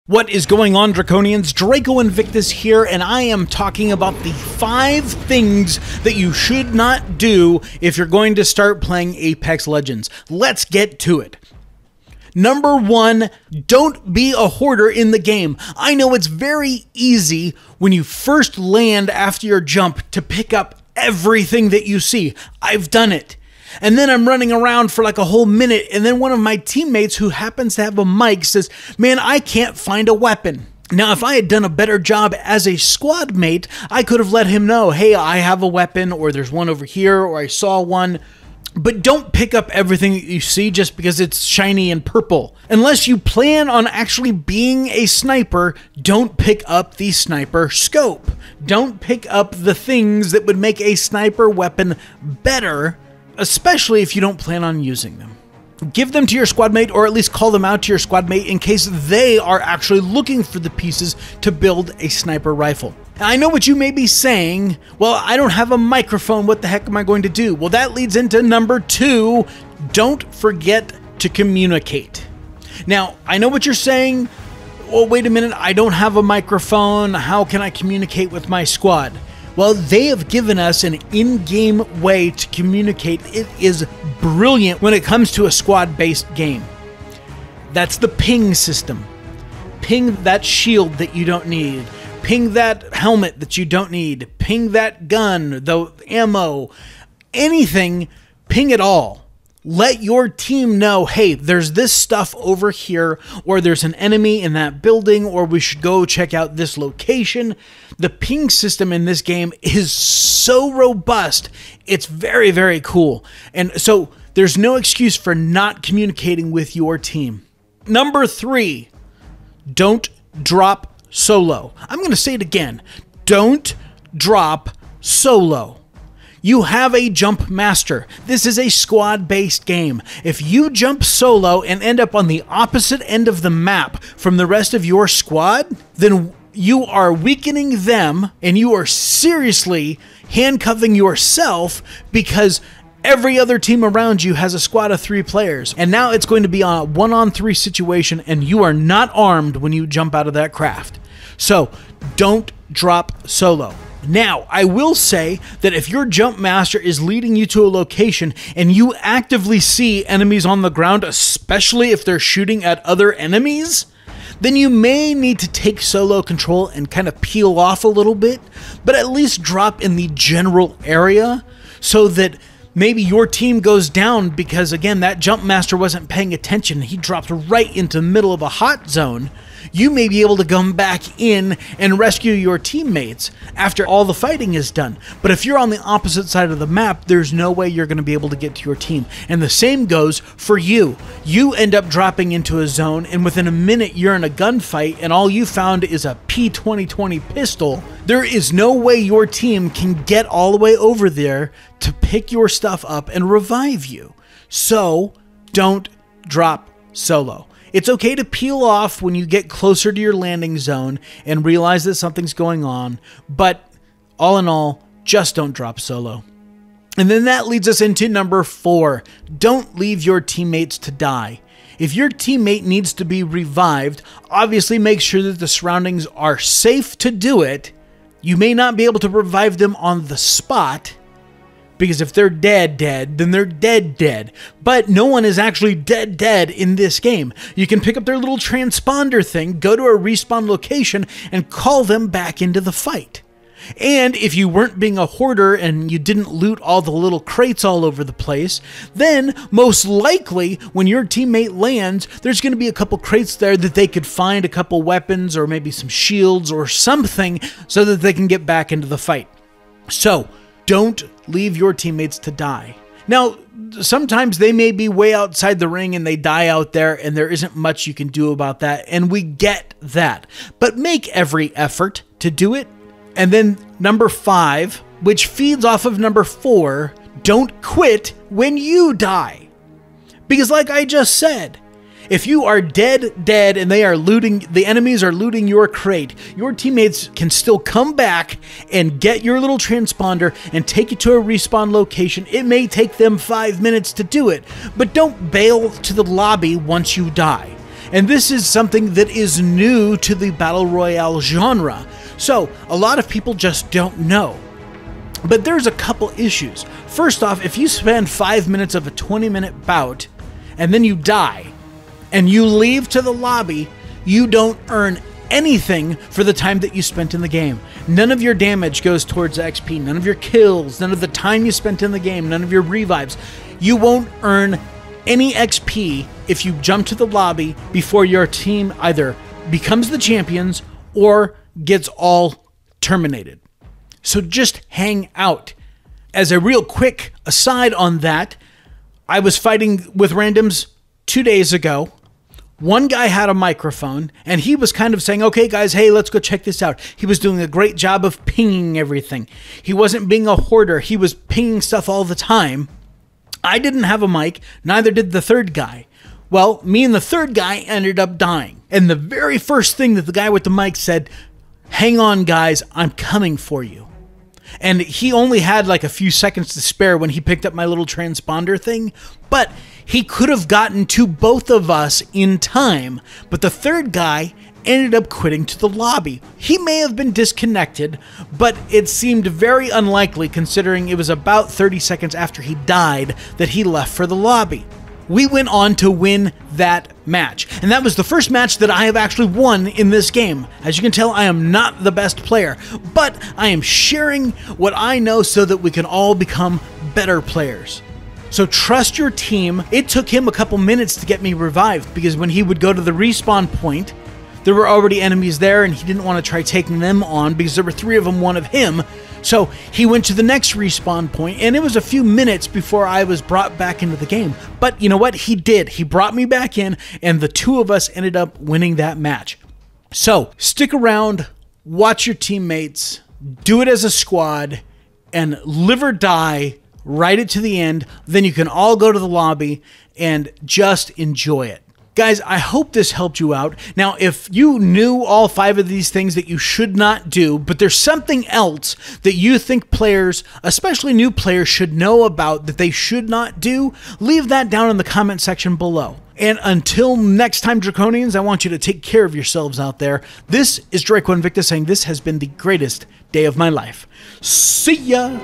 What is going on, Draconians? Draco Invictus here, and I am talking about the 5 things that you should not do if you're going to start playing Apex Legends. Let's get to it. Number 1, don't be a hoarder in the game. I know it's very easy when you first land after your jump to pick up everything that you see. I've done it. And then I'm running around for like a whole minute, and then one of my teammates who happens to have a mic says, "Man, I can't find a weapon." Now, if I had done a better job as a squad mate, I could have let him know, "Hey, I have a weapon," or "There's one over here," or "I saw one." But don't pick up everything that you see just because it's shiny and purple. Unless you plan on actually being a sniper, don't pick up the sniper scope. Don't pick up the things that would make a sniper weapon better, especially if you don't plan on using them. Give them to your squad mate, or at least call them out to your squad mate in case they are actually looking for the pieces to build a sniper rifle. I know what you may be saying, "Well, I don't have a microphone, what the heck am I going to do?" Well, that leads into number 2, don't forget to communicate. Now, I know what you're saying. "Well, wait a minute, I don't have a microphone, how can I communicate with my squad?" Well, they have given us an in-game way to communicate. It is brilliant when it comes to a squad-based game. That's the ping system. Ping that shield that you don't need. Ping that helmet that you don't need. Ping that gun, the ammo, anything, ping it all. Let your team know, hey, there's this stuff over here, or there's an enemy in that building, or we should go check out this location. The ping system in this game is so robust. It's very, very cool. And so there's no excuse for not communicating with your team. Number 3, don't drop solo. I'm going to say it again. Don't drop solo. You have a jump master. This is a squad-based game. If you jump solo and end up on the opposite end of the map from the rest of your squad, then you are weakening them and you are seriously handcuffing yourself, because every other team around you has a squad of 3 players. And now it's going to be a 1-on-3 situation, and you are not armed when you jump out of that craft. So don't drop solo. Now, I will say that if your jump master is leading you to a location and you actively see enemies on the ground, especially if they're shooting at other enemies, then you may need to take solo control and kind of peel off a little bit, but at least drop in the general area so that maybe your team goes down because, again, that jump master wasn't paying attention. He dropped right into the middle of a hot zone. You may be able to come back in and rescue your teammates after all the fighting is done. But if you're on the opposite side of the map, there's no way you're going to be able to get to your team. And the same goes for you. You end up dropping into a zone, and within a minute you're in a gunfight, and all you found is a P2020 pistol. There is no way your team can get all the way over there to pick your stuff up and revive you. So don't drop solo. It's okay to peel off when you get closer to your landing zone and realize that something's going on, but all in all, just don't drop solo. And then that leads us into number 4. Don't leave your teammates to die. If your teammate needs to be revived, obviously make sure that the surroundings are safe to do it. You may not be able to revive them on the spot, because if they're dead, then they're dead. But no one is actually dead in this game. You can pick up their little transponder thing, go to a respawn location, and call them back into the fight. And if you weren't being a hoarder and you didn't loot all the little crates all over the place, then most likely when your teammate lands, there's going to be a couple crates there that they could find a couple weapons or maybe some shields or something so that they can get back into the fight. So don't leave your teammates to die. Now, sometimes they may be way outside the ring and they die out there, and there isn't much you can do about that, and we get that. But make every effort to do it. And then number 5, which feeds off of number 4, don't quit when you die. Because like I just said, if you are dead, and they are looting, the enemies are looting your crate, your teammates can still come back and get your little transponder and take you to a respawn location. It may take them 5 minutes to do it, but don't bail to the lobby once you die. And this is something that is new to the Battle Royale genre. So a lot of people just don't know. But there's a couple issues. First off, if you spend 5 minutes of a 20-minute bout and then you die and you leave to the lobby, you don't earn anything for the time that you spent in the game. None of your damage goes towards XP, none of your kills, none of the time you spent in the game, none of your revives. You won't earn any XP if you jump to the lobby before your team either becomes the champions or gets all terminated. So just hang out. As a real quick aside on that, I was fighting with randoms 2 days ago. One guy had a microphone, and he was kind of saying, okay, guys, hey, let's go check this out. He was doing a great job of pinging everything. He wasn't being a hoarder. He was pinging stuff all the time. I didn't have a mic, neither did the third guy. Well, me and the third guy ended up dying. And the very first thing that the guy with the mic said, hang on, guys, I'm coming for you. And he only had like a few seconds to spare when he picked up my little transponder thing, but he could have gotten to both of us in time. But the third guy ended up quitting to the lobby. He may have been disconnected, but it seemed very unlikely considering it was about 30 seconds after he died that he left for the lobby. We went on to win that match. And that was the first match that I have actually won in this game. As you can tell, I am not the best player, but I am sharing what I know so that we can all become better players. So trust your team. It took him a couple minutes to get me revived because when he would go to the respawn point, there were already enemies there and he didn't want to try taking them on because there were 3 of them, 1 of him. So he went to the next respawn point, and it was a few minutes before I was brought back into the game. But you know what? He did. He brought me back in, and the 2 of us ended up winning that match. So stick around, watch your teammates, do it as a squad, and live or die, ride it to the end. Then you can all go to the lobby and just enjoy it. Guys, I hope this helped you out. Now, if you knew all 5 of these things that you should not do, but there's something else that you think players, especially new players, should know about that they should not do, leave that down in the comment section below. And until next time, Draconians, I want you to take care of yourselves out there. This is Draco Invictus saying this has been the greatest day of my life. See ya!